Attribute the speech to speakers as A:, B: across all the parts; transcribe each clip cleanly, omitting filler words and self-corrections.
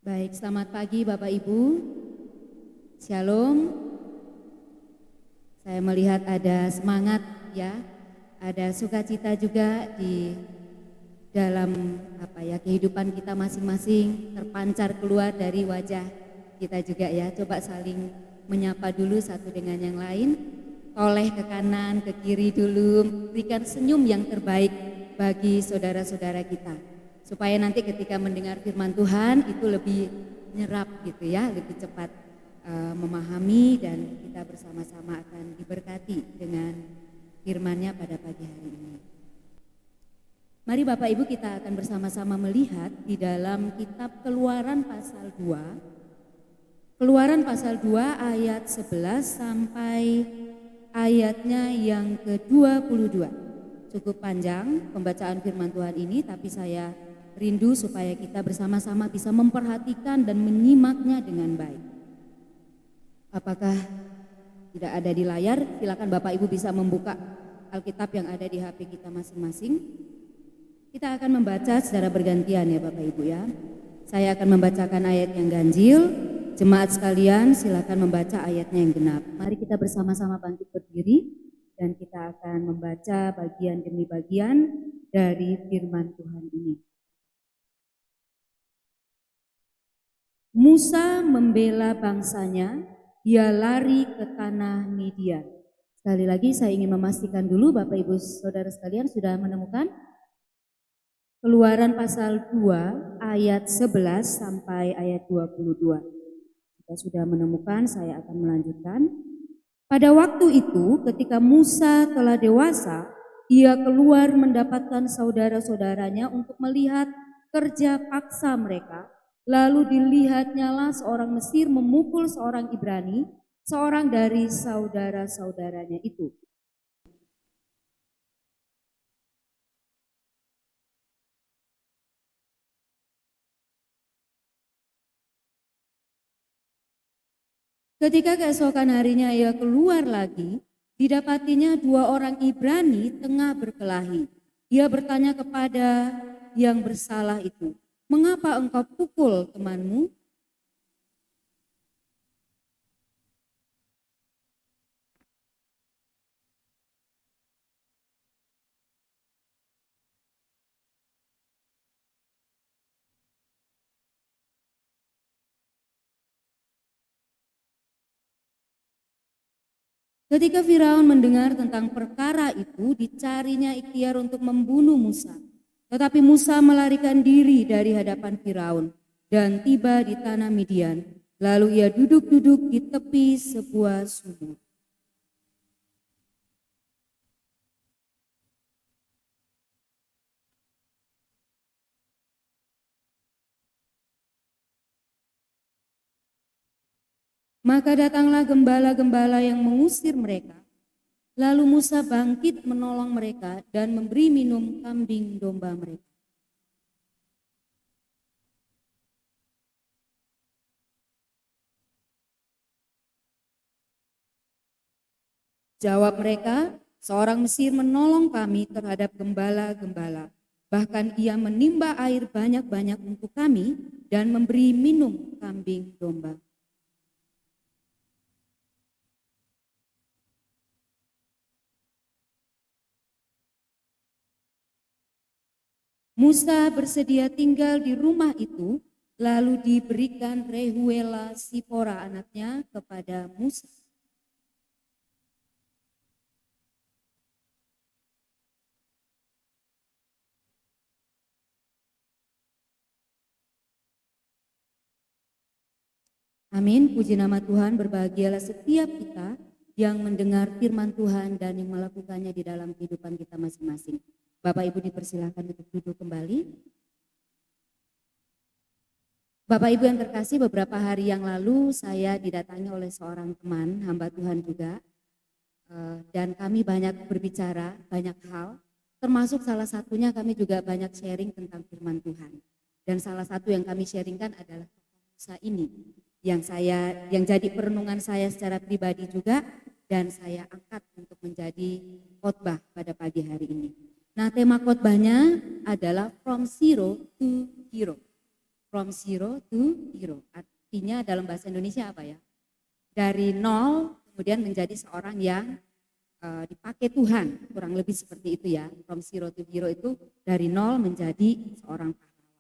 A: Baik, selamat pagi Bapak Ibu. Shalom. Saya melihat ada semangat ya, ada sukacita juga di dalam kehidupan kita masing-masing terpancar keluar dari wajah kita juga ya. Coba saling menyapa dulu satu dengan yang lain. Toleh ke kanan, ke kiri dulu, berikan senyum yang terbaik bagi saudara-saudara kita. Supaya nanti ketika mendengar firman Tuhan itu lebih nyerap gitu ya, lebih cepat memahami dan kita bersama-sama akan diberkati dengan firman-Nya pada pagi hari ini. Mari Bapak Ibu kita akan bersama-sama melihat di dalam kitab Keluaran pasal 2. Keluaran pasal 2 ayat 11 sampai ayatnya yang ke-22. Cukup panjang pembacaan firman Tuhan ini, tapi saya rindu supaya kita bersama-sama bisa memperhatikan dan menyimaknya dengan baik. Apakah tidak ada di layar? Silakan Bapak Ibu bisa membuka Alkitab yang ada di HP kita masing-masing. Kita akan membaca secara bergantian ya Bapak Ibu ya. Saya akan membacakan ayat yang ganjil. Jemaat sekalian silakan membaca ayatnya yang genap. Mari kita bersama-sama bangkit berdiri dan kita akan membaca bagian demi bagian dari firman Tuhan ini. Musa membela bangsanya, dia lari ke tanah Midian. Sekali lagi saya ingin memastikan dulu Bapak Ibu Saudara sekalian sudah menemukan Keluaran pasal 2 ayat 11 sampai ayat 22. Jika sudah menemukan, saya akan melanjutkan. Pada waktu itu, ketika Musa telah dewasa, ia keluar mendapatkan saudara-saudaranya untuk melihat kerja paksa mereka. Lalu dilihatnyalah seorang Mesir memukul seorang Ibrani, seorang dari saudara-saudaranya itu. Ketika keesokan harinya ia keluar lagi, didapatinya dua orang Ibrani tengah berkelahi. Ia bertanya kepada yang bersalah itu, "Mengapa engkau pukul temanmu?" Ketika Firaun mendengar tentang perkara itu, dicarinya ikhtiar untuk membunuh Musa. Tetapi Musa melarikan diri dari hadapan Firaun dan tiba di tanah Midian. Lalu ia duduk-duduk di tepi sebuah sumur. Maka datanglah gembala-gembala yang mengusir mereka. Lalu Musa bangkit menolong mereka dan memberi minum kambing domba mereka. Jawab mereka, "Seorang Mesir menolong kami terhadap gembala-gembala. Bahkan ia menimba air banyak-banyak untuk kami dan memberi minum kambing domba." Musa bersedia tinggal di rumah itu, lalu diberikan Rehuela Sipora anaknya kepada Musa. Amin, puji nama Tuhan, berbahagialah setiap kita yang mendengar firman Tuhan dan yang melakukannya di dalam kehidupan kita masing-masing. Bapak Ibu dipersilahkan untuk duduk kembali. Bapak Ibu yang terkasih, beberapa hari yang lalu saya didatangi oleh seorang teman, hamba Tuhan juga. Dan kami banyak berbicara, banyak hal. Termasuk salah satunya kami juga banyak sharing tentang firman Tuhan. Dan salah satu yang kami sharingkan adalah Musa ini. Yang jadi perenungan saya secara pribadi juga. Dan saya angkat untuk menjadi khotbah pada pagi hari ini. Nah, tema khotbahnya adalah From Zero to Hero. From zero to hero. Artinya dalam bahasa Indonesia apa ya? Dari nol kemudian menjadi seorang yang dipakai Tuhan, kurang lebih seperti itu ya. From zero to hero itu dari nol menjadi seorang pahlawan.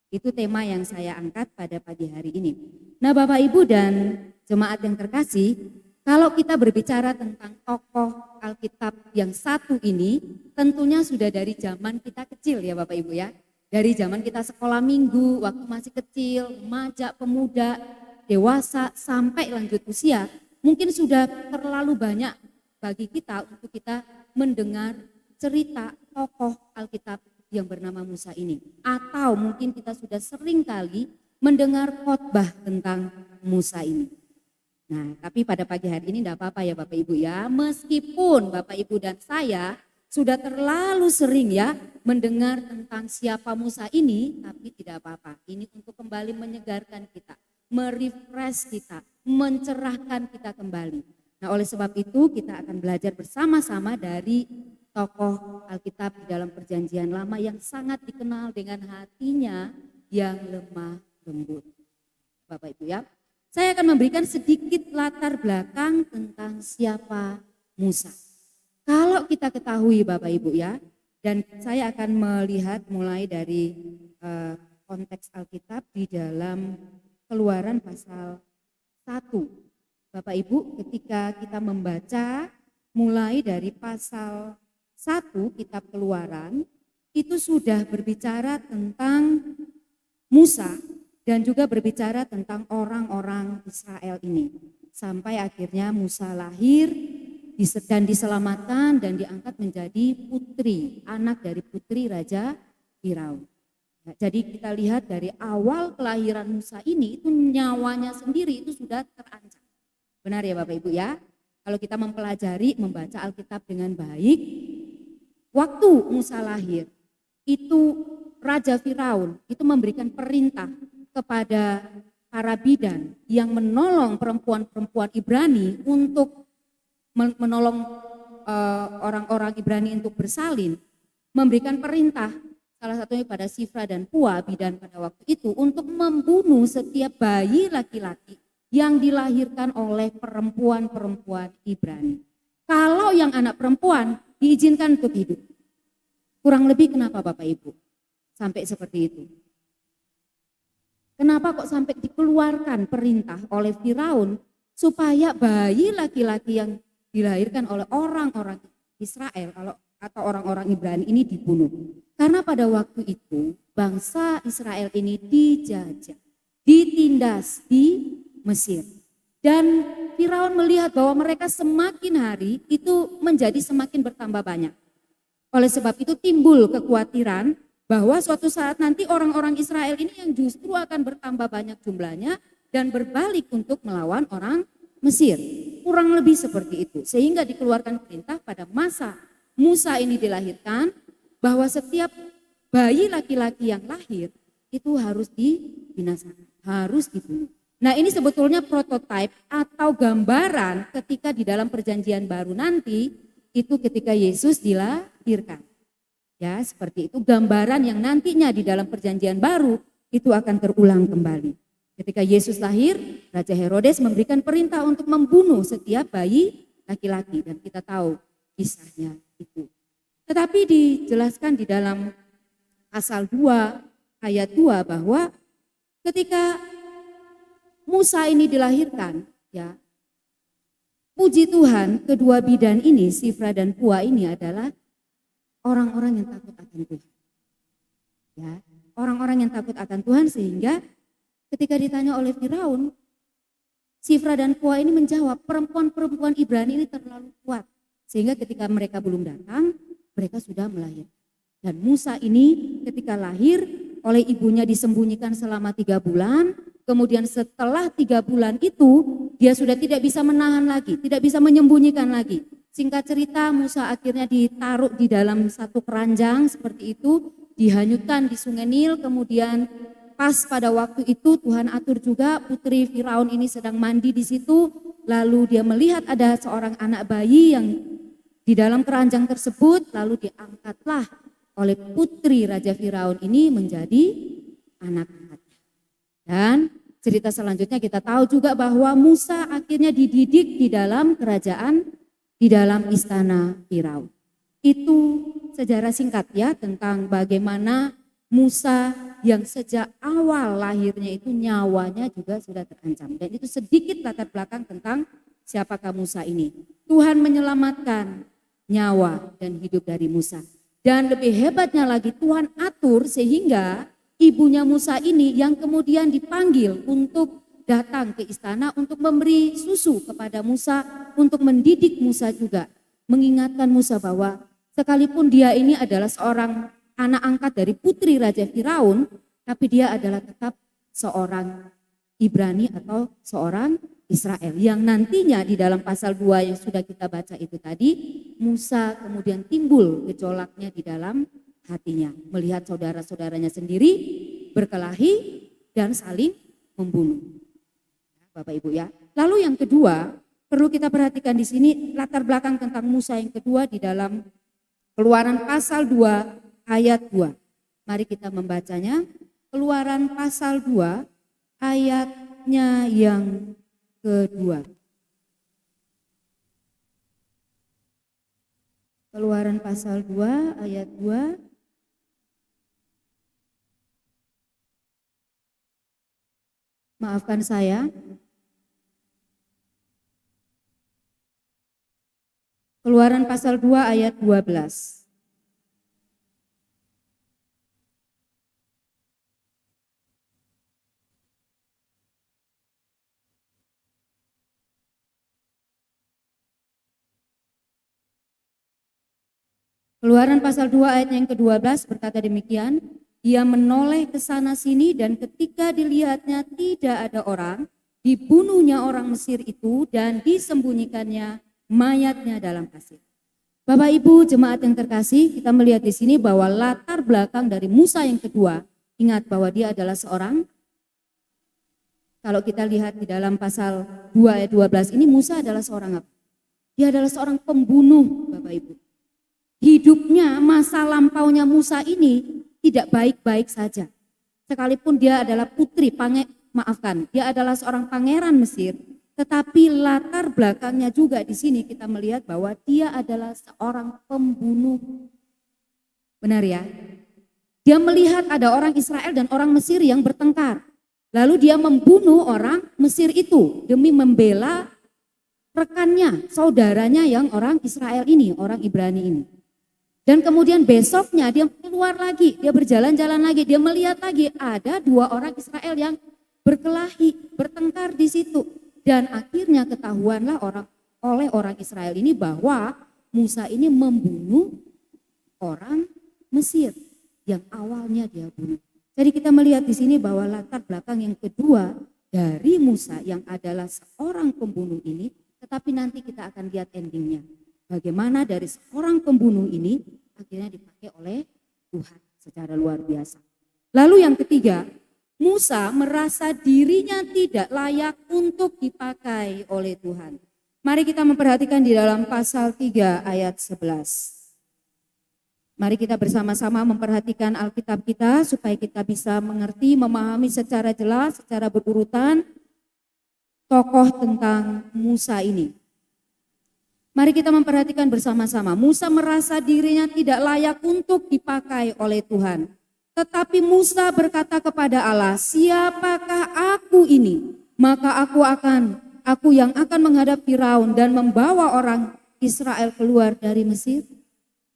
A: Itu tema yang saya angkat pada pagi hari ini. Nah Bapak Ibu dan jemaat yang terkasih, kalau kita berbicara tentang tokoh Alkitab yang satu ini, tentunya sudah dari zaman kita kecil ya Bapak Ibu ya. Dari zaman kita sekolah minggu, waktu masih kecil, remaja, pemuda, dewasa, sampai lanjut usia, mungkin sudah terlalu banyak bagi kita untuk kita mendengar cerita tokoh Alkitab yang bernama Musa ini. Atau mungkin kita sudah sering kali mendengar khotbah tentang Musa ini. Nah, tapi pada pagi hari ini tidak apa-apa ya Bapak Ibu ya. Meskipun Bapak Ibu dan saya sudah terlalu sering ya mendengar tentang siapa Musa ini, tapi tidak apa-apa. Ini untuk kembali menyegarkan kita, merefresh kita, mencerahkan kita kembali. Nah oleh sebab itu kita akan belajar bersama-sama dari tokoh Alkitab di dalam perjanjian lama yang sangat dikenal dengan hatinya yang lemah lembut. Bapak Ibu ya, saya akan memberikan sedikit latar belakang tentang siapa Musa. Kalau kita ketahui Bapak Ibu ya, dan saya akan melihat mulai dari konteks Alkitab di dalam Keluaran pasal 1. Bapak Ibu, ketika kita membaca mulai dari pasal 1 kitab Keluaran, itu sudah berbicara tentang Musa dan juga berbicara tentang orang-orang Israel ini. Sampai akhirnya Musa lahir dan diselamatkan dan diangkat menjadi putri, anak dari putri Raja Firaun. Jadi kita lihat dari awal kelahiran Musa ini, itu nyawanya sendiri itu sudah terancam. Benar ya Bapak Ibu ya, kalau kita mempelajari, membaca Alkitab dengan baik, waktu Musa lahir, itu Raja Firaun itu memberikan perintah kepada para bidan yang menolong perempuan-perempuan Ibrani untuk menolong orang-orang Ibrani untuk bersalin, memberikan perintah salah satunya pada Sifra dan Pua, bidan pada waktu itu, untuk membunuh setiap bayi laki-laki yang dilahirkan oleh perempuan-perempuan Ibrani. Kalau yang anak perempuan diizinkan untuk hidup. Kurang lebih kenapa Bapak Ibu sampai seperti itu? Kenapa kok sampai dikeluarkan perintah oleh Firaun supaya bayi laki-laki yang dilahirkan oleh orang-orang Israel atau orang-orang Ibrani ini dibunuh? Karena pada waktu itu bangsa Israel ini dijajah, ditindas di Mesir. Dan Firaun melihat bahwa mereka semakin hari itu menjadi semakin bertambah banyak. Oleh sebab itu timbul kekhawatiran bahwa suatu saat nanti orang-orang Israel ini yang justru akan bertambah banyak jumlahnya dan berbalik untuk melawan orang Mesir. Kurang lebih seperti itu. Sehingga dikeluarkan perintah pada masa Musa ini dilahirkan bahwa setiap bayi laki-laki yang lahir itu harus dibinasakan, harus dibunuh. Nah ini sebetulnya prototipe atau gambaran ketika di dalam perjanjian baru nanti itu ketika Yesus dilahirkan. Ya seperti itu gambaran yang nantinya di dalam perjanjian baru itu akan terulang kembali. Ketika Yesus lahir, Raja Herodes memberikan perintah untuk membunuh setiap bayi laki-laki dan kita tahu kisahnya itu. Tetapi dijelaskan di dalam pasal 2 ayat 2 bahwa ketika Musa ini dilahirkan, ya, puji Tuhan, kedua bidan ini, Sifra dan Pua ini adalah orang-orang yang takut akan Tuhan. Ya, orang-orang yang takut akan Tuhan sehingga ketika ditanya oleh Firaun, Sifra dan Pua ini menjawab, perempuan-perempuan Ibrani ini terlalu kuat. Sehingga ketika mereka belum datang, mereka sudah melahirkan. Dan Musa ini ketika lahir oleh ibunya disembunyikan selama 3 bulan, kemudian setelah 3 bulan itu dia sudah tidak bisa menahan lagi, tidak bisa menyembunyikan lagi. Singkat cerita Musa akhirnya ditaruh di dalam satu keranjang seperti itu, dihanyutkan di Sungai Nil, kemudian pas pada waktu itu Tuhan atur juga putri Firaun ini sedang mandi di situ, lalu dia melihat ada seorang anak bayi yang di dalam keranjang tersebut, lalu diangkatlah oleh putri Raja Firaun ini menjadi anak-anaknya. Dan cerita selanjutnya kita tahu juga bahwa Musa akhirnya dididik di dalam kerajaan, di dalam istana Firaun. Itu sejarah singkat ya tentang bagaimana Musa yang sejak awal lahirnya itu nyawanya juga sudah terancam. Dan itu sedikit latar belakang tentang siapakah Musa ini. Tuhan menyelamatkan nyawa dan hidup dari Musa. Dan lebih hebatnya lagi Tuhan atur sehingga ibunya Musa ini yang kemudian dipanggil untuk datang ke istana untuk memberi susu kepada Musa, untuk mendidik Musa juga. Mengingatkan Musa bahwa sekalipun dia ini adalah seorang anak angkat dari putri Raja Firaun, tapi dia adalah tetap seorang Ibrani atau seorang Israel. Yang nantinya di dalam pasal 2 yang sudah kita baca itu tadi, Musa kemudian timbul gejolaknya di dalam hatinya. Melihat saudara-saudaranya sendiri berkelahi dan saling membunuh. Bapak Ibu ya. Lalu yang kedua, perlu kita perhatikan di sini latar belakang tentang Musa yang kedua di dalam Keluaran pasal 2 ayat 2. Mari kita membacanya. Keluaran pasal 2 ayatnya yang kedua. Keluaran pasal 2 ayat 2. Maafkan saya. Keluaran pasal 2 ayat 12. Keluaran pasal 2 ayat yang ke-12 berkata demikian, ia menoleh ke sana sini dan ketika dilihatnya tidak ada orang, dibunuhnya orang Mesir itu dan disembunyikannya mayatnya dalam pasir. Bapak Ibu jemaat yang terkasih, kita melihat di sini bahwa latar belakang dari Musa yang kedua, ingat bahwa dia adalah seorang, kalau kita lihat di dalam pasal 2 ayat 12 ini, Musa adalah seorang apa? Dia adalah seorang pembunuh, Bapak Ibu. Hidupnya, masa lampaunya Musa ini tidak baik-baik saja. Sekalipun dia adalah putri, dia adalah seorang pangeran Mesir, tetapi latar belakangnya juga di sini kita melihat bahwa dia adalah seorang pembunuh. Benar ya? Dia melihat ada orang Israel dan orang Mesir yang bertengkar. Lalu dia membunuh orang Mesir itu demi membela rekannya, saudaranya yang orang Israel ini, orang Ibrani ini. Dan kemudian besoknya dia keluar lagi, dia berjalan-jalan lagi, dia melihat lagi ada dua orang Israel yang berkelahi, bertengkar di situ. Dan akhirnya ketahuanlah oleh orang Israel ini bahwa Musa ini membunuh orang Mesir yang awalnya dia bunuh. Jadi kita melihat di sini bahwa latar belakang yang kedua dari Musa yang adalah seorang pembunuh ini, tetapi nanti kita akan lihat endingnya. Bagaimana dari seorang pembunuh ini akhirnya dipakai oleh Tuhan secara luar biasa. Lalu yang ketiga, Musa merasa dirinya tidak layak untuk dipakai oleh Tuhan. Mari kita memperhatikan di dalam pasal 3 ayat 11. Mari kita bersama-sama memperhatikan Alkitab kita supaya kita bisa mengerti, memahami secara jelas, secara berurutan tokoh tentang Musa ini. Mari kita memperhatikan bersama-sama. Musa merasa dirinya tidak layak untuk dipakai oleh Tuhan. Tetapi Musa berkata kepada Allah, siapakah aku ini? Maka aku yang akan menghadap Firaun dan membawa orang Israel keluar dari Mesir.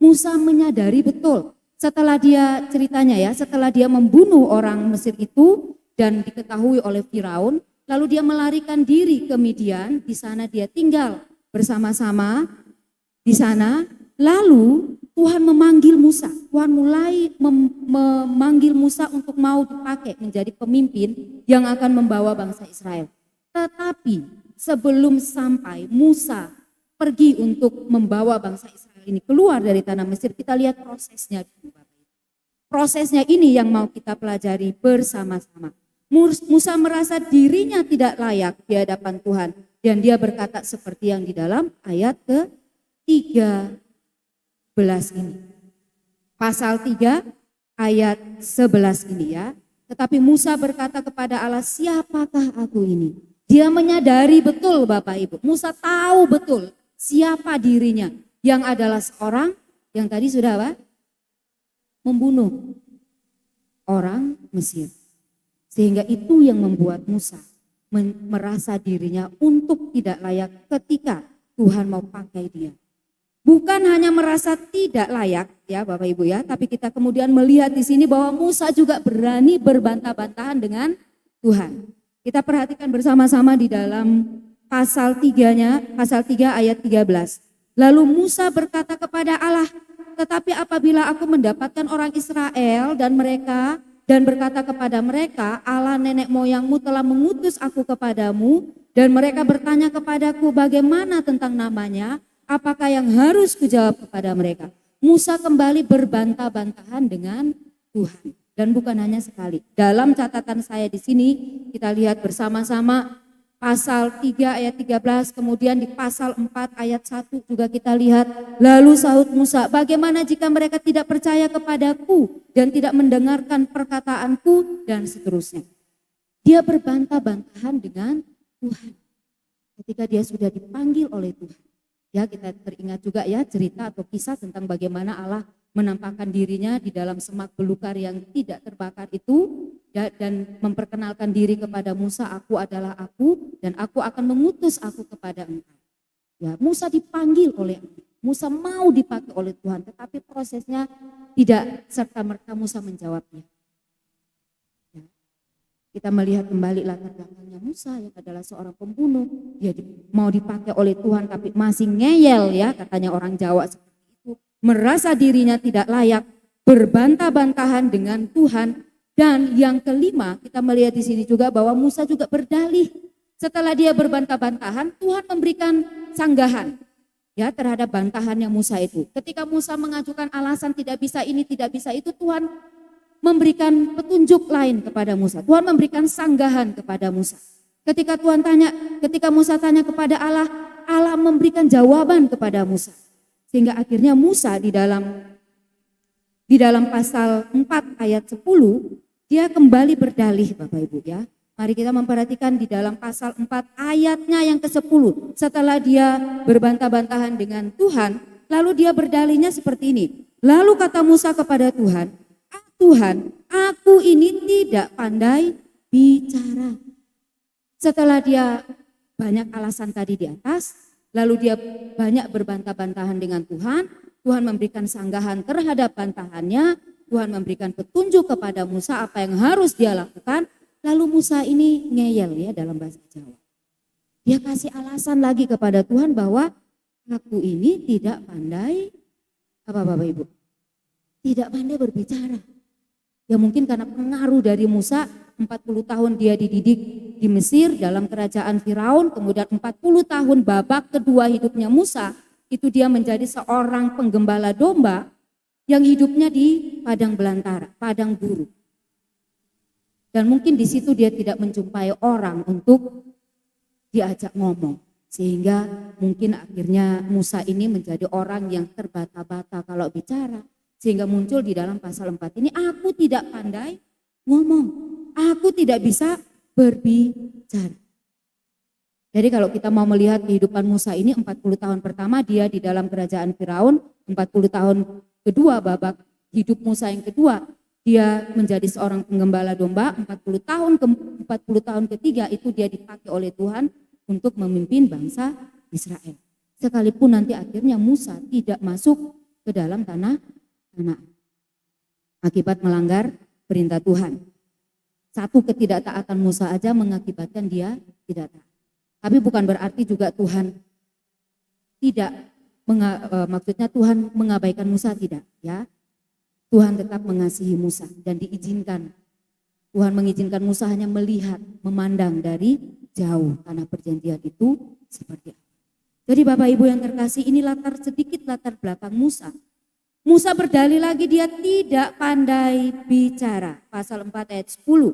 A: Musa menyadari betul setelah dia ceritanya ya, setelah dia membunuh orang Mesir itu dan diketahui oleh Firaun, lalu dia melarikan diri ke Midian, di sana dia tinggal bersama-sama di sana. Lalu Tuhan memanggil Musa. Tuhan mulai memanggil Musa untuk mau dipakai menjadi pemimpin yang akan membawa bangsa Israel. Tetapi sebelum sampai Musa pergi untuk membawa bangsa Israel ini keluar dari tanah Mesir, kita lihat prosesnya dulu. Prosesnya ini yang mau kita pelajari bersama-sama. Musa merasa dirinya tidak layak di hadapan Tuhan. Dan dia berkata seperti yang di dalam ayat ke-13 ini. Pasal 3 ayat 11 ini ya. Tetapi Musa berkata kepada Allah, siapakah aku ini? Dia menyadari betul Bapak Ibu. Musa tahu betul siapa dirinya. Yang adalah seorang yang tadi sudah apa? Membunuh orang Mesir. Sehingga itu yang membuat Musa merasa dirinya untuk tidak layak ketika Tuhan mau pakai dia. Bukan hanya merasa tidak layak ya Bapak Ibu ya, tapi kita kemudian melihat di sini bahwa Musa juga berani berbantah-bantahan dengan Tuhan. Kita perhatikan bersama-sama di dalam pasal 3-nya, pasal 3 ayat 13. Lalu Musa berkata kepada Allah, tetapi apabila aku mendapatkan orang Israel dan berkata kepada mereka, Allah nenek moyangmu telah mengutus aku kepadamu, dan mereka bertanya kepadaku bagaimana tentang namanya, apakah yang harus kujawab kepada mereka? Musa kembali berbantah-bantahan dengan Tuhan. Dan bukan hanya sekali. Dalam catatan saya di sini kita lihat bersama-sama pasal 3 ayat 13, kemudian di pasal 4 ayat 1 juga kita lihat. Lalu sahut Musa, bagaimana jika mereka tidak percaya kepadaku dan tidak mendengarkan perkataanku, dan seterusnya. Dia berbantah-bantahan dengan Tuhan ketika dia sudah dipanggil oleh Tuhan. Ya, kita teringat juga ya cerita atau kisah tentang bagaimana Allah menampakkan dirinya di dalam semak belukar yang tidak terbakar itu, ya, dan memperkenalkan diri kepada Musa, aku adalah aku dan aku akan mengutus aku kepada engkau. Ya, Musa dipanggil oleh Allah. Musa mau dipakai oleh Tuhan, tetapi prosesnya tidak serta-merta Musa menjawabnya. Ya. Kita melihat kembali latar belakangnya Musa yang adalah seorang pembunuh. Dia mau dipakai oleh Tuhan tapi masih ngeyel ya, katanya orang Jawa seperti itu. Merasa dirinya tidak layak, berbantah-bantahan dengan Tuhan. Dan yang kelima, kita melihat di sini juga bahwa Musa juga berdalih. Setelah dia berbantah-bantahan, Tuhan memberikan sanggahan ya terhadap bantahannya Musa itu. Ketika Musa mengajukan alasan tidak bisa ini, tidak bisa itu, Tuhan memberikan petunjuk lain kepada Musa. Tuhan memberikan sanggahan kepada Musa. Ketika Musa tanya kepada Allah, Allah memberikan jawaban kepada Musa. Sehingga akhirnya Musa di dalam pasal 4 ayat 10, dia kembali berdalih Bapak Ibu ya. Mari kita memperhatikan di dalam pasal 4 ayatnya yang ke-10. Setelah dia berbantah-bantahan dengan Tuhan, lalu dia berdalihnya seperti ini. Lalu kata Musa kepada Tuhan, Tuhan, aku ini tidak pandai bicara. Setelah dia banyak alasan tadi di atas, lalu dia banyak berbantah-bantahan dengan Tuhan, Tuhan memberikan sanggahan terhadap bantahannya, Tuhan memberikan petunjuk kepada Musa apa yang harus dia lakukan, lalu Musa ini ngeyel ya dalam bahasa Jawa. Dia kasih alasan lagi kepada Tuhan bahwa aku ini tidak pandai, apa Bapak Ibu? Tidak pandai berbicara. Ya mungkin karena pengaruh dari Musa, 40 tahun dia dididik di Mesir dalam kerajaan Firaun, kemudian 40 tahun babak kedua hidupnya Musa, itu dia menjadi seorang penggembala domba yang hidupnya di padang belantara, padang gurun. Dan mungkin di situ dia tidak menjumpai orang untuk diajak ngomong. Sehingga mungkin akhirnya Musa ini menjadi orang yang terbata-bata kalau bicara. Sehingga muncul di dalam pasal 4 ini, aku tidak pandai ngomong, aku tidak bisa berbicara. Jadi kalau kita mau melihat kehidupan Musa ini 40 tahun pertama dia di dalam kerajaan Firaun, 40 tahun kedua babak hidup Musa yang kedua dia menjadi seorang penggembala domba, 40 tahun ketiga itu dia dipakai oleh Tuhan untuk memimpin bangsa Israel. Sekalipun nanti akhirnya Musa tidak masuk ke dalam tanah akibat melanggar perintah Tuhan. Satu ketidaktaatan Musa aja mengakibatkan dia tidak taat. Tapi bukan berarti juga Tuhan maksudnya Tuhan mengabaikan Musa, tidak ya. Tuhan tetap mengasihi Musa dan Tuhan mengizinkan Musa hanya melihat, memandang dari jauh tanah perjanjian itu seperti apa. Jadi Bapak Ibu yang terkasih, ini sedikit latar belakang Musa. Musa berdalih lagi dia tidak pandai bicara, pasal 4 ayat 10.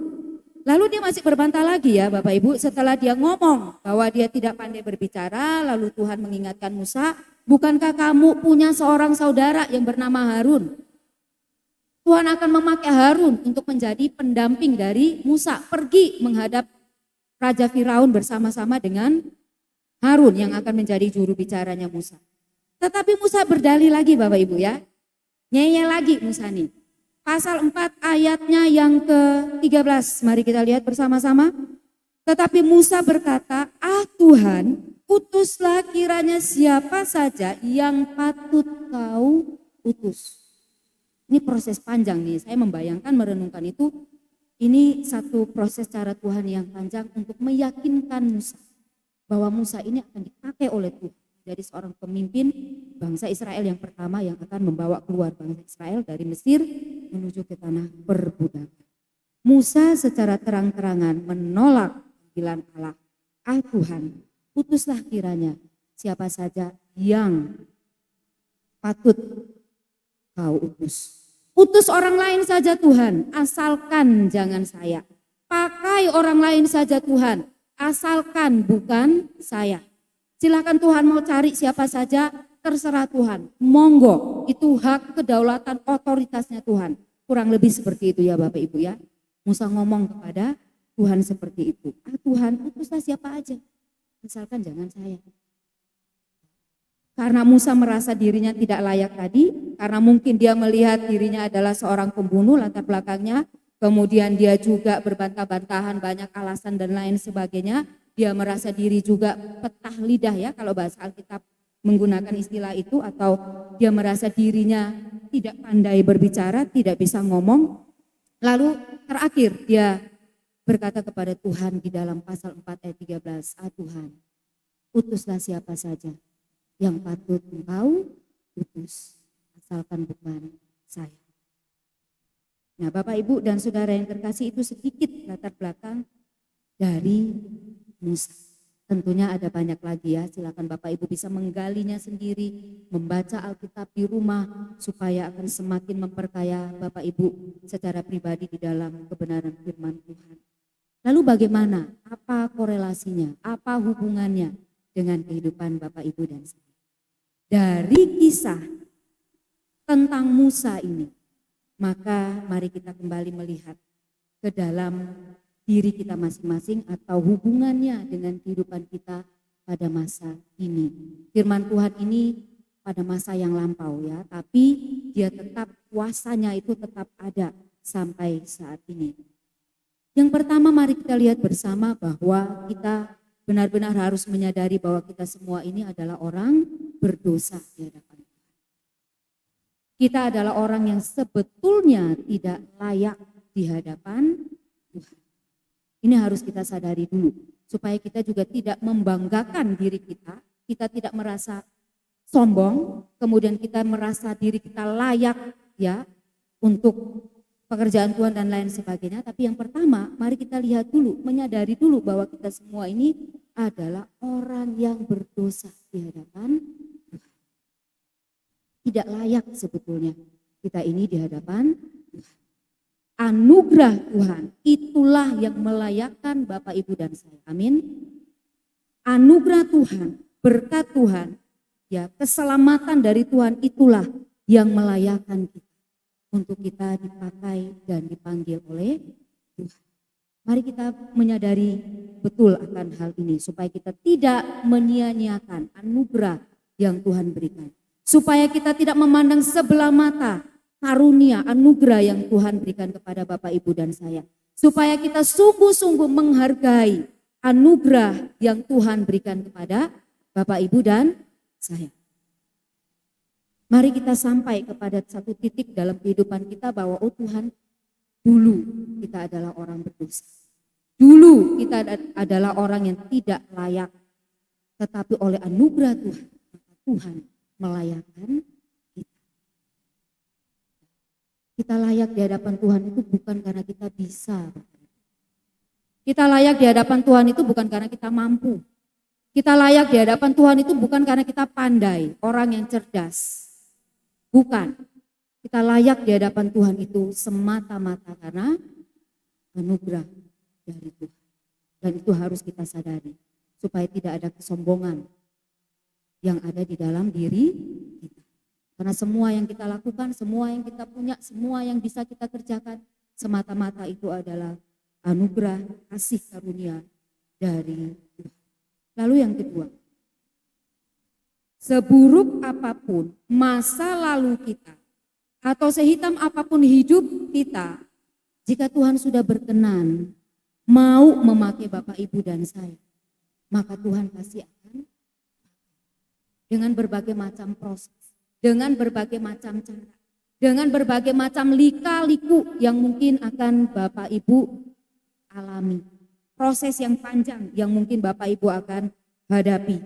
A: Lalu dia masih berbantah lagi ya Bapak Ibu, setelah dia ngomong bahwa dia tidak pandai berbicara, lalu Tuhan mengingatkan Musa, bukankah kamu punya seorang saudara yang bernama Harun? Tuhan akan memakai Harun untuk menjadi pendamping dari Musa pergi menghadap Raja Firaun bersama-sama dengan Harun yang akan menjadi juru bicaranya Musa. Tetapi Musa berdalih lagi Bapak Ibu ya. Ngeyel lagi Musa nih. Pasal 4 ayatnya yang ke-13. Mari kita lihat bersama-sama. Tetapi Musa berkata, Tuhan, utuslah kiranya siapa saja yang patut kau utus. Ini proses panjang nih, saya membayangkan merenungkan itu, ini satu proses cara Tuhan yang panjang untuk meyakinkan Musa bahwa Musa ini akan dipakai oleh Tuhan. Jadi seorang pemimpin bangsa Israel yang pertama yang akan membawa keluar bangsa Israel dari Mesir menuju ke tanah perbudakan. Musa secara terang-terangan menolak panggilan Allah. Tuhan, utuslah kiranya siapa saja yang patut kau utus. Utus orang lain saja Tuhan, asalkan jangan saya. Pakai orang lain saja Tuhan, asalkan bukan saya. Silakan Tuhan mau cari siapa saja, terserah Tuhan. Monggo, itu hak kedaulatan otoritasnya Tuhan. Kurang lebih seperti itu ya Bapak Ibu ya. Musa ngomong kepada Tuhan seperti itu. Tuhan, utuslah siapa aja, asalkan jangan saya. Karena Musa merasa dirinya tidak layak tadi, karena mungkin dia melihat dirinya adalah seorang pembunuh latar belakangnya, kemudian dia juga berbantah-bantahan banyak alasan dan lain sebagainya, dia merasa diri juga petah lidah ya kalau bahasa Alkitab menggunakan istilah itu, atau dia merasa dirinya tidak pandai berbicara, tidak bisa ngomong. Lalu terakhir dia berkata kepada Tuhan di dalam pasal 4 ayat 13, Tuhan, utuslah siapa saja yang patut engkau utus, asalkan bukan saya. Nah Bapak Ibu dan Saudara yang terkasih, itu sedikit latar belakang dari Musa. Tentunya ada banyak lagi ya, silakan Bapak Ibu bisa menggalinya sendiri, membaca Alkitab di rumah supaya akan semakin memperkaya Bapak Ibu secara pribadi di dalam kebenaran firman Tuhan. Lalu bagaimana? Apa korelasinya? Apa hubungannya dengan kehidupan Bapak Ibu dan saya? Dari kisah tentang Musa ini, maka mari kita kembali melihat ke dalam diri kita masing-masing atau hubungannya dengan kehidupan kita pada masa ini. Firman Tuhan ini pada masa yang lampau ya, tapi dia tetap, kuasanya itu tetap ada sampai saat ini. Yang pertama mari kita lihat bersama bahwa kita benar-benar harus menyadari bahwa kita semua ini adalah orang berdosa di hadapan Tuhan. Kita adalah orang yang sebetulnya tidak layak di hadapan Tuhan. Ini harus kita sadari dulu, supaya kita juga tidak membanggakan diri kita tidak merasa sombong, kemudian kita merasa diri kita layak ya untuk pekerjaan Tuhan dan lain sebagainya. Tapi yang pertama, mari kita lihat dulu, menyadari dulu bahwa kita semua ini adalah orang yang berdosa di hadapan Tuhan. Tidak layak sebetulnya kita ini di hadapan Tuhan. Anugerah Tuhan itulah yang melayakkan Bapak Ibu dan saya. Amin. Anugerah Tuhan, berkat Tuhan, ya keselamatan dari Tuhan itulah yang melayakkan kita untuk kita dipakai dan dipanggil oleh Tuhan. Mari kita menyadari betul akan hal ini supaya kita tidak menyia-nyiakan anugerah yang Tuhan berikan. Supaya kita tidak memandang sebelah mata karunia anugerah yang Tuhan berikan kepada Bapak Ibu dan saya. Supaya kita sungguh-sungguh menghargai anugerah yang Tuhan berikan kepada Bapak Ibu dan saya. Mari kita sampai kepada satu titik dalam kehidupan kita bahwa Tuhan, dulu kita adalah orang berdosa. Dulu kita adalah orang yang tidak layak. Tetapi oleh anugerah Tuhan, maka Tuhan melayakkan kita. Kita layak di hadapan Tuhan itu bukan karena kita bisa. Kita layak di hadapan Tuhan itu bukan karena kita mampu. Kita layak di hadapan Tuhan itu bukan karena kita pandai, orang yang cerdas. Bukan. Kita layak di hadapan Tuhan itu semata-mata karena anugerah dari Tuhan. Dan itu harus kita sadari supaya tidak ada kesombongan yang ada di dalam diri kita. Karena semua yang kita lakukan, semua yang kita punya, semua yang bisa kita kerjakan, semata-mata itu adalah anugerah kasih karunia dari Tuhan. Lalu yang kedua, seburuk apapun masa lalu kita atau sehitam apapun hidup kita, jika Tuhan sudah berkenan mau memakai Bapak, Ibu, dan saya, maka Tuhan pasti akan dengan berbagai macam proses, dengan berbagai macam cara, dengan berbagai macam lika-liku yang mungkin akan Bapak Ibu alami. Proses yang panjang yang mungkin Bapak Ibu akan hadapi.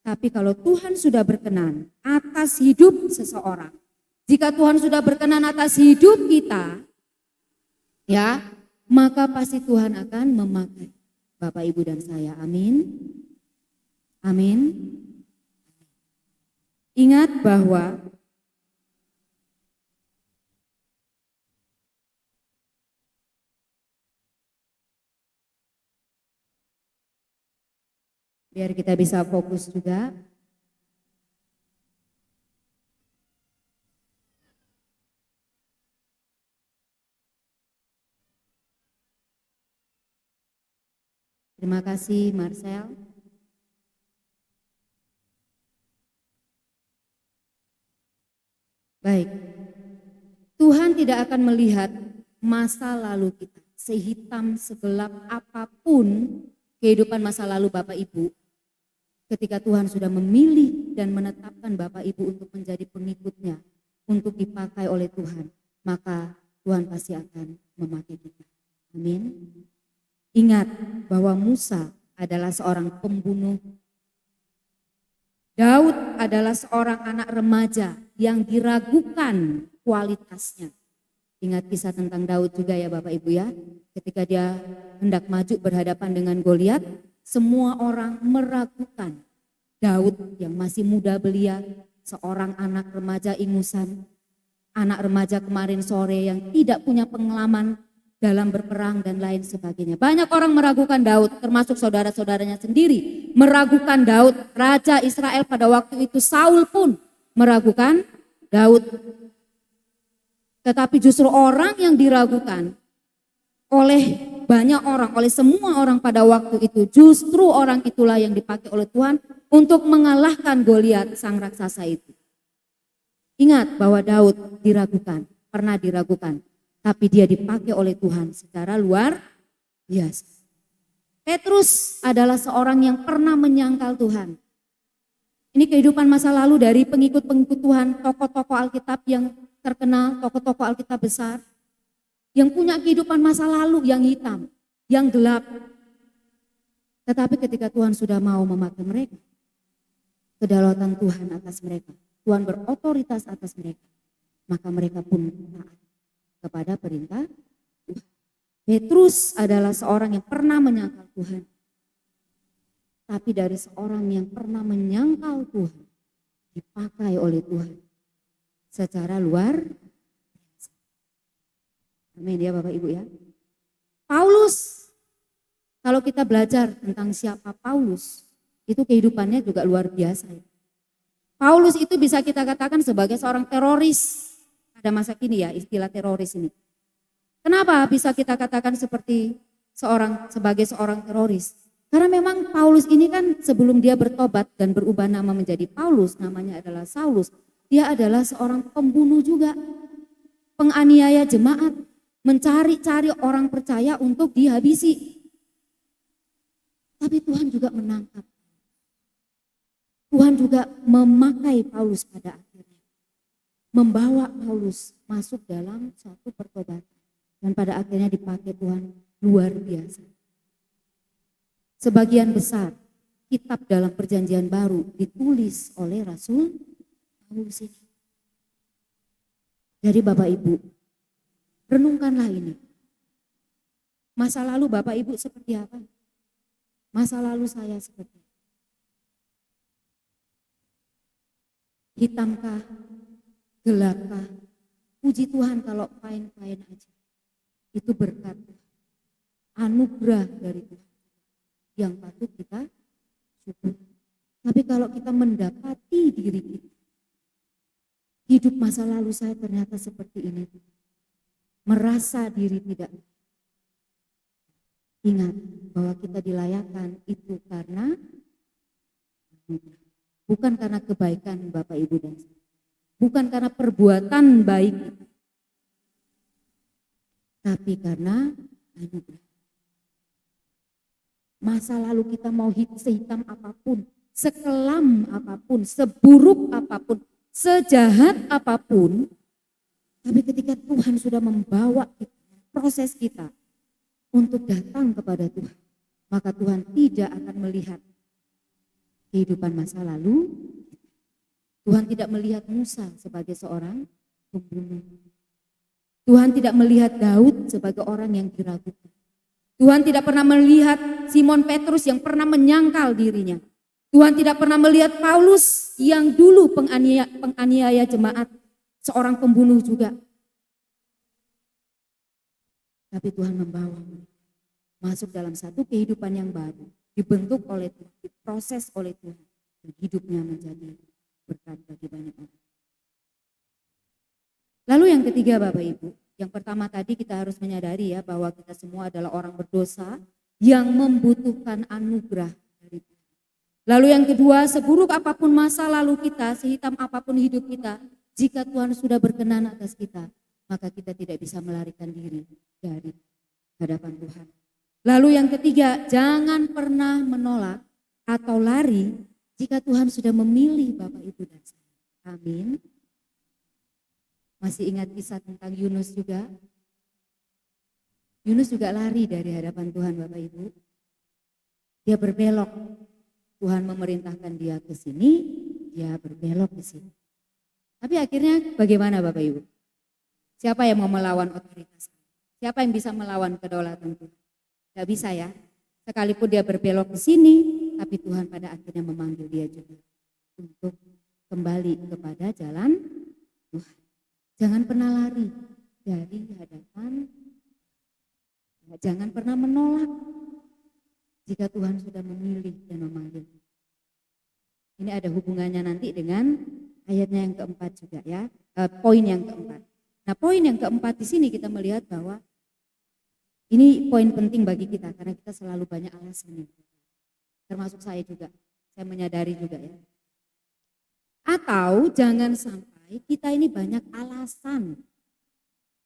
A: Tapi kalau Tuhan sudah berkenan atas hidup seseorang, jika Tuhan sudah berkenan atas hidup kita, ya, maka pasti Tuhan akan memakai Bapak, Ibu, dan saya. Amin. Amin. Ingat bahwa biar kita bisa fokus juga. Terima kasih Marcel. Baik, Tuhan tidak akan melihat masa lalu kita sehitam segelap apapun kehidupan masa lalu Bapak Ibu. Ketika Tuhan sudah memilih dan menetapkan Bapak Ibu untuk menjadi pengikutnya, untuk dipakai oleh Tuhan, maka Tuhan pasti akan memakai kita. Amin. Ingat bahwa Musa adalah seorang pembunuh. Daud adalah seorang anak remaja yang diragukan kualitasnya. Ingat kisah tentang Daud juga ya Bapak Ibu ya. Ketika dia hendak maju berhadapan dengan Goliat, semua orang meragukan Daud yang masih muda belia, seorang anak remaja ingusan, anak remaja kemarin sore yang tidak punya pengalaman dalam berperang dan lain sebagainya. Banyak orang meragukan Daud, termasuk saudara-saudaranya sendiri meragukan Daud. Raja Israel pada waktu itu Saul pun meragukan Daud. Tetapi justru orang yang diragukan oleh banyak orang, oleh semua orang pada waktu itu, justru orang itulah yang dipakai oleh Tuhan untuk mengalahkan Goliat sang raksasa itu. Ingat bahwa Daud diragukan, pernah diragukan, tapi dia dipakai oleh Tuhan secara luar biasa. Petrus adalah seorang yang pernah menyangkal Tuhan. Ini kehidupan masa lalu dari pengikut-pengikut Tuhan, tokoh-tokoh Alkitab yang terkenal, tokoh-tokoh Alkitab besar, yang punya kehidupan masa lalu yang hitam, yang gelap. Tetapi ketika Tuhan sudah mau memakai mereka, kedaulatan Tuhan atas mereka, Tuhan berotoritas atas mereka, maka mereka pun taat kepada perintah Tuhan. Petrus adalah seorang yang pernah menyangkal Tuhan. Tapi dari seorang yang pernah menyangkal Tuhan, dipakai oleh Tuhan secara luar biasa. Amin ya Bapak Ibu ya. Paulus, kalau kita belajar tentang siapa Paulus, itu kehidupannya juga luar biasa. Paulus itu bisa kita katakan sebagai seorang teroris pada masa kini ya, istilah teroris ini. Kenapa bisa kita katakan sebagai seorang teroris? Karena memang Paulus ini kan sebelum dia bertobat dan berubah nama menjadi Paulus, namanya adalah Saulus. Dia adalah seorang pembunuh juga, penganiaya jemaat, mencari-cari orang percaya untuk dihabisi. Tapi Tuhan juga menangkap. Tuhan juga memakai Paulus pada akhirnya. Membawa Paulus masuk dalam suatu pertobatan. Dan pada akhirnya dipakai Tuhan luar biasa. Sebagian besar kitab dalam perjanjian baru ditulis oleh Rasul Paulus ini. Jadi Bapak Ibu, renungkanlah ini. Masa lalu Bapak Ibu seperti apa? Masa lalu saya seperti apa? Hitamkah? Gelapkah? Puji Tuhan kalau fine-fine aja. Itu berkat, anugerah dari Tuhan yang patut kita syukur. Tapi kalau kita mendapati diri kita hidup masa lalu saya ternyata seperti ini. Merasa diri tidak. Ingat bahwa kita dilayakkan itu karena bukan karena kebaikan Bapak Ibu dan saya. Bukan karena perbuatan baik kita. Tapi karena anugerah. Masa lalu kita mau sehitam apapun, sekelam apapun, seburuk apapun, sejahat apapun, tapi ketika Tuhan sudah membawa kita, proses kita untuk datang kepada Tuhan, maka Tuhan tidak akan melihat kehidupan masa lalu. Tuhan tidak melihat Musa sebagai seorang pembunuh. Tuhan tidak melihat Daud sebagai orang yang diragukan. Tuhan tidak pernah melihat Simon Petrus yang pernah menyangkal dirinya. Tuhan tidak pernah melihat Paulus yang dulu penganiaya jemaat, seorang pembunuh juga. Tapi Tuhan membawa masuk dalam satu kehidupan yang baru, dibentuk oleh Tuhan, diproses oleh Tuhan, dan hidupnya menjadi berkat bagi banyak orang. Lalu yang ketiga Bapak Ibu, yang pertama tadi kita harus menyadari ya bahwa kita semua adalah orang berdosa yang membutuhkan anugerah dari Tuhan. Lalu yang kedua, seburuk apapun masa lalu kita, sehitam apapun hidup kita, jika Tuhan sudah berkenan atas kita, maka kita tidak bisa melarikan diri dari hadapan Tuhan. Lalu yang ketiga, jangan pernah menolak atau lari jika Tuhan sudah memilih Bapak Ibu dan saya. Amin. Masih ingat kisah tentang Yunus juga? Yunus juga lari dari hadapan Tuhan Bapak Ibu. Dia berbelok. Tuhan memerintahkan dia ke sini, dia berbelok ke sini. Tapi akhirnya bagaimana Bapak Ibu? Siapa yang mau melawan otoritas? Siapa yang bisa melawan kedaulatan Tuhan? Tidak bisa ya. Sekalipun dia berbelok ke sini, tapi Tuhan pada akhirnya memanggil dia juga untuk kembali kepada jalan Tuhan. Jangan pernah lari dari hadapan, jangan pernah menolak jika Tuhan sudah memilih dan memanggil. Ini ada hubungannya nanti dengan ayatnya yang keempat juga ya, poin yang keempat. Nah poin yang keempat di sini kita melihat bahwa ini poin penting bagi kita karena kita selalu banyak alasan, termasuk saya juga, saya menyadari juga ya. Atau jangan sampai kita ini banyak alasan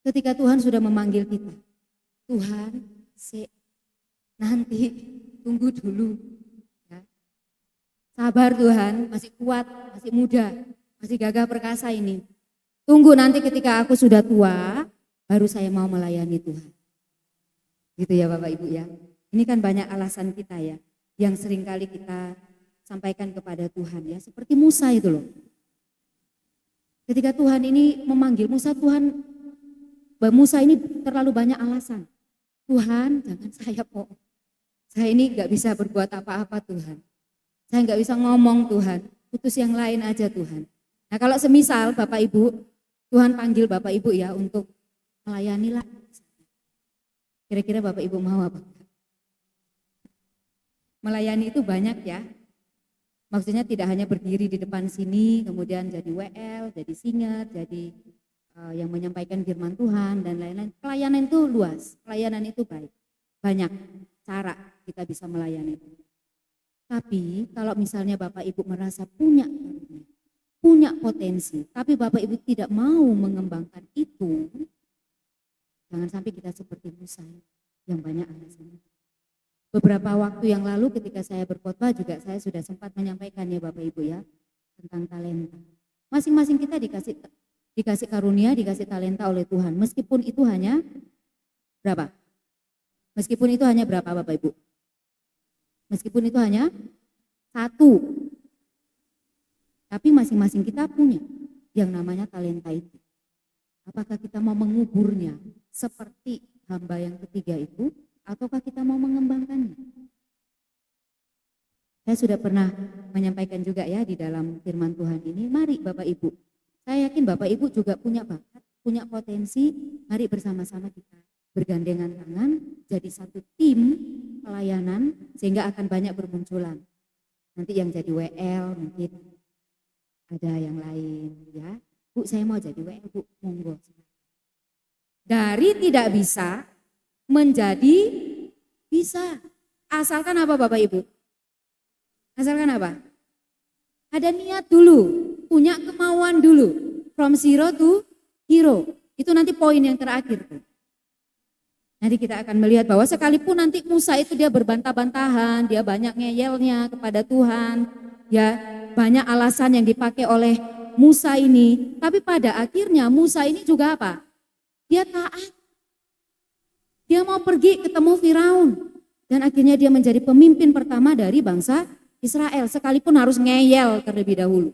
A: ketika Tuhan sudah memanggil kita. Tuhan, nanti tunggu dulu. Ya. Sabar Tuhan, masih kuat, masih muda, masih gagah perkasa ini. Tunggu nanti ketika aku sudah tua, baru saya mau melayani Tuhan. Gitu ya Bapak Ibu ya. Ini kan banyak alasan kita ya, yang seringkali kita sampaikan kepada Tuhan ya. Seperti Musa itu loh. Ketika Tuhan ini memanggil Musa, Musa ini terlalu banyak alasan. Tuhan, jangan saya bohong. Saya ini gak bisa berbuat apa-apa Tuhan. Saya gak bisa ngomong Tuhan. Putus yang lain aja Tuhan. Nah kalau semisal Bapak Ibu, Tuhan panggil Bapak Ibu ya untuk melayani lah. Kira-kira Bapak Ibu mau apa? Melayani itu banyak ya. Maksudnya tidak hanya berdiri di depan sini, kemudian jadi WL, jadi singer, jadi yang menyampaikan firman Tuhan dan lain-lain. Pelayanan itu luas, pelayanan itu baik. Banyak cara kita bisa melayani. Tapi kalau misalnya Bapak Ibu merasa punya potensi, tapi Bapak Ibu tidak mau mengembangkan itu, jangan sampai kita seperti Musa yang banyak alasannya. Beberapa waktu yang lalu ketika saya berkhotbah juga saya sudah sempat menyampaikan ya Bapak Ibu ya tentang talenta. Masing-masing kita dikasih karunia, dikasih talenta oleh Tuhan. Meskipun itu hanya berapa? Meskipun itu hanya berapa Bapak Ibu? Meskipun itu hanya satu. Tapi masing-masing kita punya yang namanya talenta itu. Apakah kita mau menguburnya seperti hamba yang ketiga itu? Ataukah kita mau mengembangkannya? Saya sudah pernah menyampaikan juga ya di dalam firman Tuhan ini, mari Bapak Ibu. Saya yakin Bapak Ibu juga punya bakat, punya potensi, mari bersama-sama kita bergandengan tangan, jadi satu tim pelayanan sehingga akan banyak bermunculan. Nanti yang jadi WL mungkin ada yang lain ya, Bu, saya mau jadi WL, Bu, monggo. Dari tidak bisa menjadi bisa. Asalkan apa Bapak Ibu? Asalkan apa? Ada niat dulu, punya kemauan dulu. From zero to hero. Itu nanti poin yang terakhir tuh. Nanti kita akan melihat bahwa sekalipun nanti Musa itu dia berbantah-bantahan, dia banyak ngeyelnya kepada Tuhan, ya banyak alasan yang dipakai oleh Musa ini. Tapi pada akhirnya Musa ini juga apa? Dia taat. Dia mau pergi ketemu Firaun. Dan akhirnya dia menjadi pemimpin pertama dari bangsa Israel. Sekalipun harus ngeyel terlebih dahulu.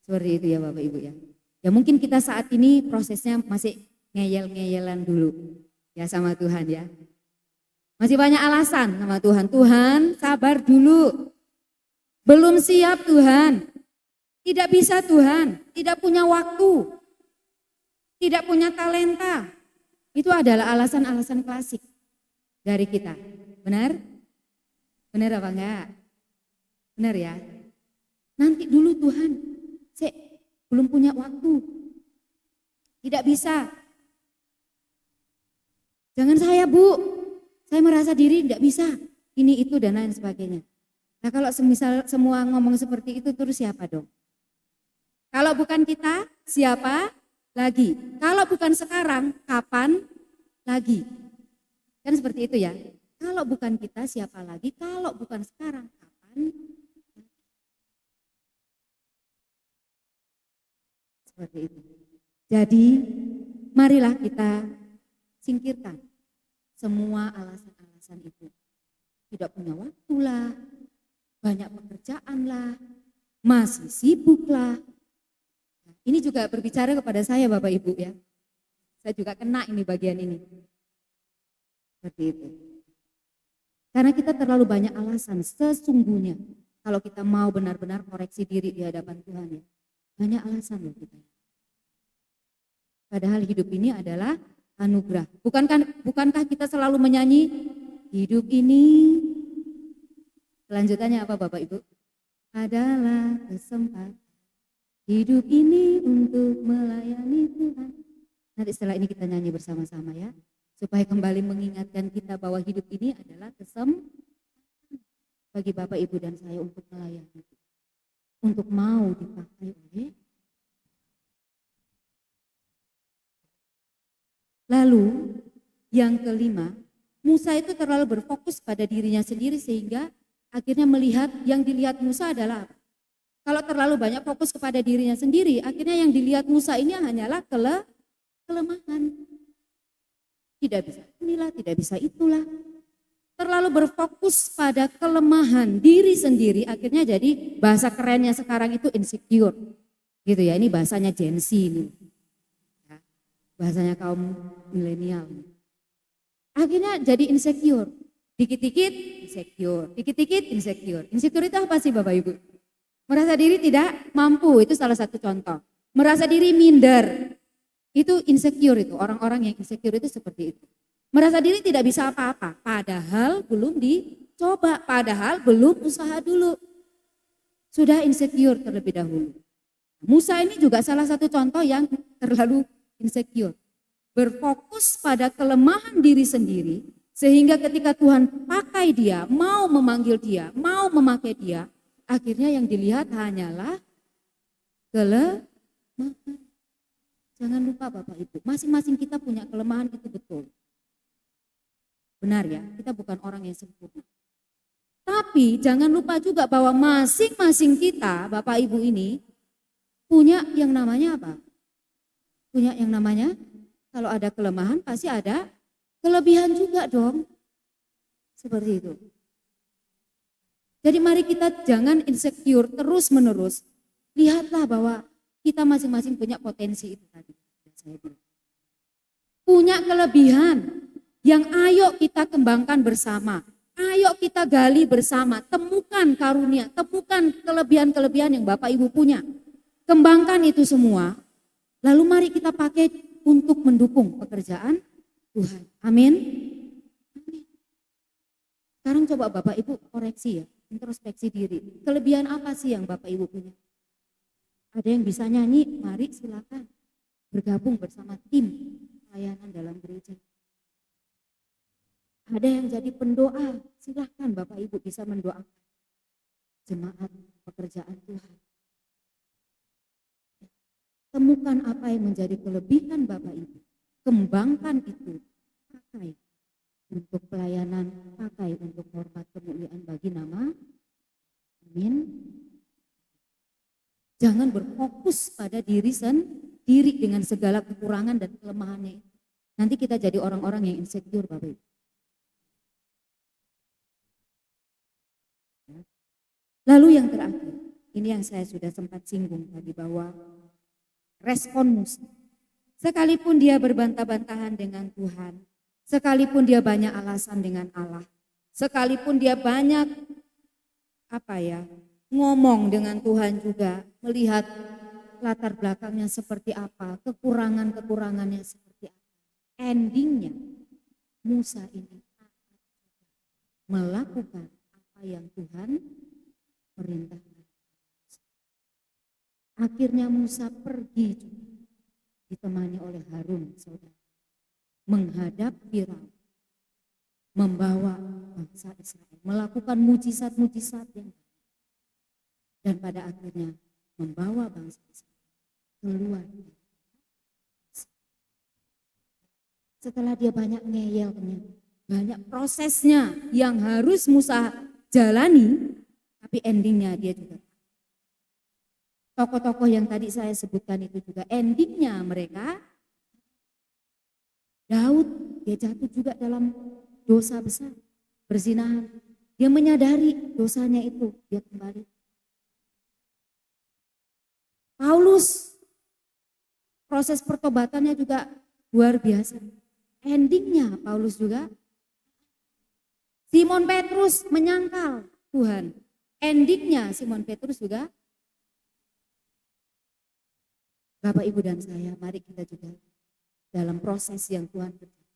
A: Seperti itu ya Bapak Ibu ya. Ya mungkin kita saat ini prosesnya masih ngeyel-ngeyelan dulu. Ya sama Tuhan ya. Masih banyak alasan sama Tuhan. Tuhan sabar dulu. Belum siap Tuhan. Tidak bisa Tuhan. Tidak punya waktu. Tidak punya talenta. Itu adalah alasan-alasan klasik dari kita. Benar? Benar apa enggak? Benar ya? Nanti dulu Tuhan. Saya belum punya waktu. Tidak bisa. Jangan saya Bu, saya merasa diri tidak bisa, ini itu dan lain sebagainya. Nah kalau semisal semua ngomong seperti itu terus siapa dong? Kalau bukan kita, siapa lagi? Kalau bukan sekarang, kapan lagi? Kan seperti itu ya. Kalau bukan kita, siapa lagi? Kalau bukan sekarang, kapan? Seperti itu. Jadi marilah kita singkirkan semua alasan-alasan itu. Tidak punya waktu lah, banyak pekerjaan lah, masih sibuk lah. Ini juga berbicara kepada saya Bapak Ibu ya. Saya juga kena ini bagian ini. Seperti itu. Karena kita terlalu banyak alasan sesungguhnya. Kalau kita mau benar-benar koreksi diri di hadapan Tuhan ya. Banyak alasan loh kita. Padahal hidup ini adalah anugerah. Bukankah kita selalu menyanyi hidup ini? Kelanjutannya apa Bapak Ibu? Adalah kesempatan hidup ini untuk melayani Tuhan. Nanti setelah ini kita nyanyi bersama-sama ya. Supaya kembali mengingatkan kita bahwa hidup ini adalah kesempatan bagi Bapak Ibu dan saya untuk melayani. Untuk mau dipakai oleh. Lalu yang kelima, Musa itu terlalu berfokus pada dirinya sendiri sehingga akhirnya melihat yang dilihat Musa adalah apa? Kalau terlalu banyak fokus kepada dirinya sendiri, akhirnya yang dilihat Musa ini hanyalah kelemahan. Tidak bisa inilah, tidak bisa itulah. Terlalu berfokus pada kelemahan diri sendiri, akhirnya jadi bahasa kerennya sekarang itu insecure. Gitu ya, ini bahasanya Gen Z ini. Bahasanya kaum milenial. Akhirnya jadi insecure. Dikit-dikit insecure, dikit-dikit insecure. Insecure itu apa sih Bapak Ibu? Merasa diri tidak mampu, itu salah satu contoh. Merasa diri minder, itu insecure itu. Orang-orang yang insecure itu seperti itu. Merasa diri tidak bisa apa-apa, padahal belum dicoba, padahal belum usaha dulu. Sudah insecure terlebih dahulu. Musa ini juga salah satu contoh yang terlalu insecure, berfokus pada kelemahan diri sendiri, sehingga ketika Tuhan pakai dia, mau memanggil dia, mau memakai dia, akhirnya yang dilihat hanyalah kelemahan. Jangan lupa Bapak Ibu, masing-masing kita punya kelemahan itu betul. Benar ya, kita bukan orang yang sempurna. Tapi jangan lupa juga bahwa masing-masing kita, Bapak Ibu ini, punya yang namanya apa? Punya yang namanya, kalau ada kelemahan pasti ada kelebihan juga dong. Seperti itu. Jadi mari kita jangan insecure terus menerus. Lihatlah bahwa kita masing-masing punya potensi itu tadi. Punya kelebihan yang ayo kita kembangkan bersama. Ayo kita gali bersama. Temukan karunia, temukan kelebihan-kelebihan yang Bapak Ibu punya. Kembangkan itu semua. Lalu mari kita pakai untuk mendukung pekerjaan Tuhan. Amin. Sekarang coba Bapak Ibu koreksi ya, introspeksi diri. Kelebihan apa sih yang Bapak Ibu punya? Ada yang bisa nyanyi, mari silakan bergabung bersama tim pelayanan dalam gereja. Ada yang jadi pendoa, silakan Bapak Ibu bisa mendoakan jemaat pekerjaan Tuhan. Temukan apa yang menjadi kelebihan Bapak Ibu, kembangkan itu, pakai untuk pelayanan, pakai untuk hormat kemuliaan bagi nama. Amin. Jangan berfokus pada diri sendiri dengan segala kekurangan dan kelemahannya. Nanti kita jadi orang-orang yang insecure, Bapak Ibu. Lalu yang terakhir, ini yang saya sudah sempat singgung tadi, bahwa respon Musa. Sekalipun dia berbantah-bantahan dengan Tuhan, sekalipun dia banyak alasan dengan Allah, sekalipun dia banyak ngomong dengan Tuhan juga, melihat latar belakangnya seperti apa, kekurangannya seperti apa. Endingnya Musa ini melakukan apa yang Tuhan perintahkan. Akhirnya Musa pergi juga, ditemani oleh Harun, saudara, menghadap Firaun, membawa bangsa Israel, melakukan mujizat-mujizat yang dan pada akhirnya membawa bangsa Israel keluar. Setelah dia banyak ngeyelnya, banyak prosesnya yang harus Musa jalani, tapi endingnya dia juga. Tokoh-tokoh yang tadi saya sebutkan itu juga endingnya mereka. Daud, dia jatuh juga dalam dosa besar, berzinahan. Dia menyadari dosanya itu, dia kembali. Paulus, proses pertobatannya juga luar biasa. Endingnya Paulus juga. Simon Petrus menyangkal Tuhan. Endingnya Simon Petrus juga. Bapak, Ibu, dan saya, mari kita juga dalam proses yang Tuhan berikan.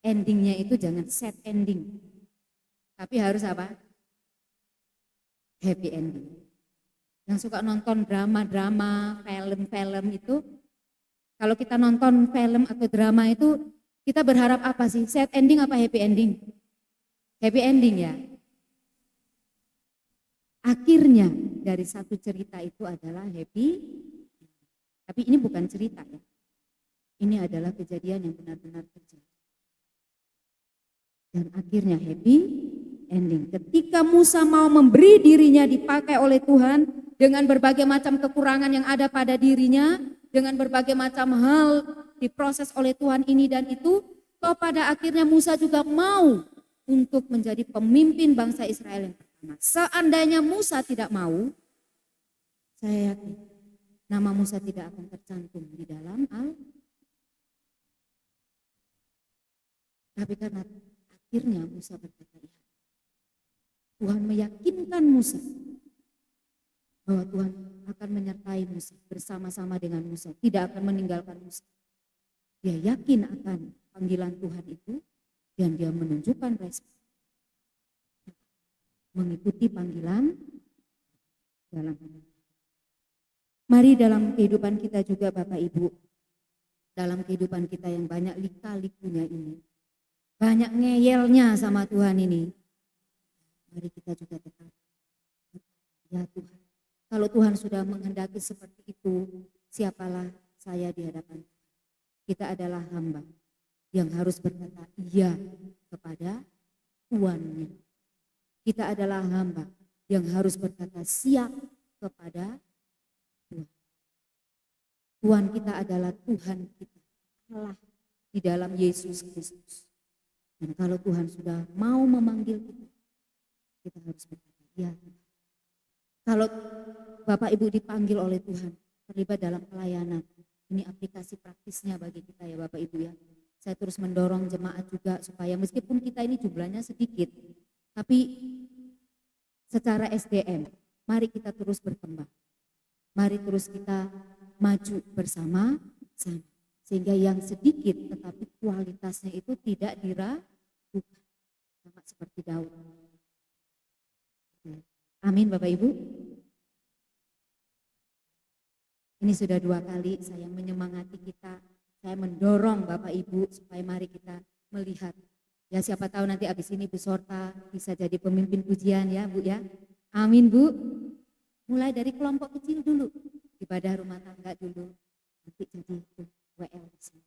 A: Endingnya itu jangan sad ending. Tapi harus apa? Happy ending. Yang suka nonton drama-drama, film-film itu, kalau kita nonton film atau drama itu, kita berharap apa sih? Sad ending apa happy ending? Happy ending ya. Akhirnya dari satu cerita itu adalah happy. Tapi ini bukan cerita ya. Ini adalah kejadian yang benar-benar terjadi. Dan akhirnya happy ending. Ketika Musa mau memberi dirinya dipakai oleh Tuhan dengan berbagai macam kekurangan yang ada pada dirinya, dengan berbagai macam hal diproses oleh Tuhan ini dan itu, toh pada akhirnya Musa juga mau untuk menjadi pemimpin bangsa Israel yang pertama. Seandainya Musa tidak mau, saya yakin nama Musa tidak akan tercantum di dalam tapi karena akhirnya Musa berkata, Tuhan meyakinkan Musa bahwa Tuhan akan menyertai Musa, bersama-sama dengan Musa, tidak akan meninggalkan Musa. Dia yakin akan panggilan Tuhan itu dan dia menunjukkan respon. Mengikuti panggilan dalam hidup. Mari dalam kehidupan kita juga Bapak Ibu, dalam kehidupan kita yang banyak lika-likunya ini, banyak ngeyelnya sama Tuhan ini, mari kita juga tetap, ya Tuhan, kalau Tuhan sudah menghendaki seperti itu, siapalah saya di hadapan Tuhan. Kita adalah hamba yang harus berkata iya kepada Tuannya. Kita adalah hamba yang harus berkata siap kepada Tuhan. Tuhan kita adalah Tuhan kita, Allah di dalam Yesus Kristus. Dan kalau Tuhan sudah mau memanggil kita, kita harus berkata iya. Kalau Bapak Ibu dipanggil oleh Tuhan, terlibat dalam pelayanan, ini aplikasi praktisnya bagi kita ya Bapak Ibu ya. Saya terus mendorong jemaat juga supaya meskipun kita ini jumlahnya sedikit, tapi secara SDM, mari kita terus berkembang. Mari terus kita maju bersama-sama. Sehingga yang sedikit tetapi kualitasnya itu tidak diragukan. Sama seperti Daud. Amin Bapak Ibu. Ini sudah 2 kali saya menyemangati kita, saya mendorong Bapak Ibu supaya mari kita melihat. Ya siapa tahu nanti habis ini Bu Sorta bisa jadi pemimpin pujian ya Bu ya. Amin Bu. Mulai dari kelompok kecil dulu, ibadah rumah tangga dulu, nanti jadi WL di sini.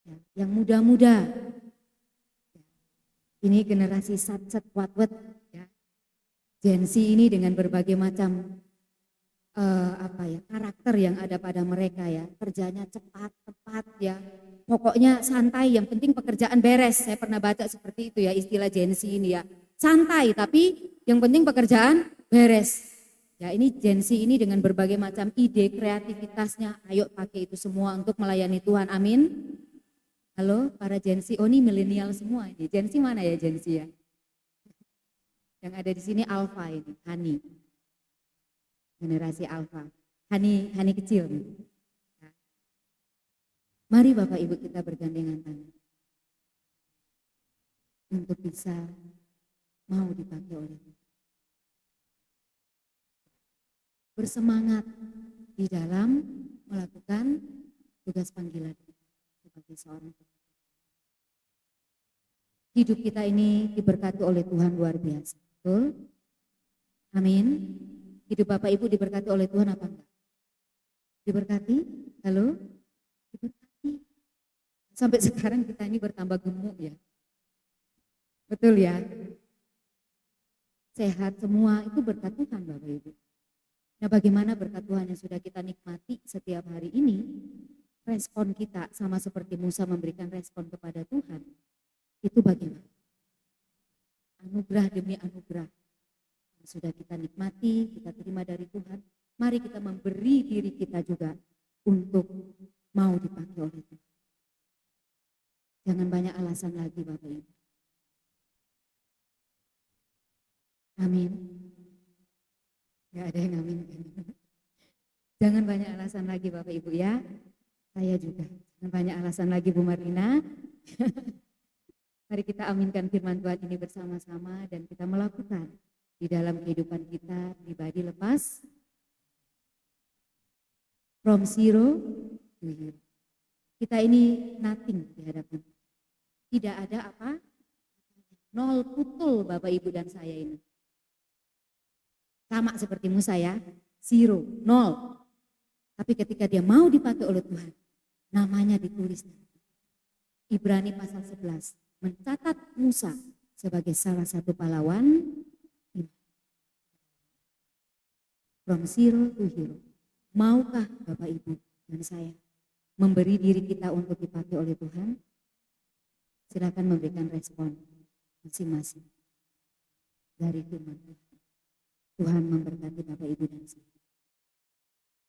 A: Ya, yang muda-muda, ini generasi sat-set wat-wet ya. Gen Z ini dengan berbagai macam karakter yang ada pada mereka ya, kerjanya cepat, tepat ya, pokoknya santai, yang penting pekerjaan beres. Saya pernah baca seperti itu ya istilah Gen Z ini ya, santai tapi yang penting pekerjaan beres. Ya ini Gen Z ini dengan berbagai macam ide, kreativitasnya, ayo pakai itu semua untuk melayani Tuhan, amin. Halo para Gen Z, oh ini milenial semua ini, Gen Z mana ya Gen Z ya? Yang ada di sini Alpha ini, Hani. Generasi Alpha, Hani kecil. Mari Bapak Ibu kita bergandengan tangan untuk bisa mau dipakai oleh Tuhan. Bersemangat di dalam melakukan tugas panggilan kita sebagai seorang. Hidup kita ini diberkati oleh Tuhan luar biasa, betul? Amin. Hidup Bapak Ibu diberkati oleh Tuhan apa enggak? Diberkati? Halo? Diberkati. Sampai sekarang kita ini bertambah gemuk ya. Betul ya? Sehat semua itu berkat Tuhan Bapak Ibu. Nah bagaimana berkat Tuhan yang sudah kita nikmati setiap hari ini, respon kita sama seperti Musa memberikan respon kepada Tuhan, itu bagaimana? Anugerah demi anugerah sudah kita nikmati, kita terima dari Tuhan, mari kita memberi diri kita juga untuk mau dipakai oleh Tuhan. Jangan banyak alasan lagi Bapak Ibu. Amin. Gak ada yang amin. Jangan banyak alasan lagi Bapak Ibu ya. Saya juga. Jangan banyak alasan lagi Bu Marlina. Mari kita aminkan firman Tuhan ini bersama-sama dan kita melakukan di dalam kehidupan kita pribadi lepas from zero to hero. Kita ini nothing di hadapan. Tidak ada apa? Nol putul Bapak Ibu dan saya ini. Sama seperti Musa ya, zero, nol. Tapi ketika dia mau dipakai oleh Tuhan, namanya ditulis. Ibrani pasal 11 mencatat Musa sebagai salah satu pahlawan from zero to hero. Maukah Bapak Ibu dan saya memberi diri kita untuk dipakai oleh Tuhan? Silakan memberikan respon masing-masing dari firman Tuhan. Tuhan memberkati Bapak Ibu dan saya.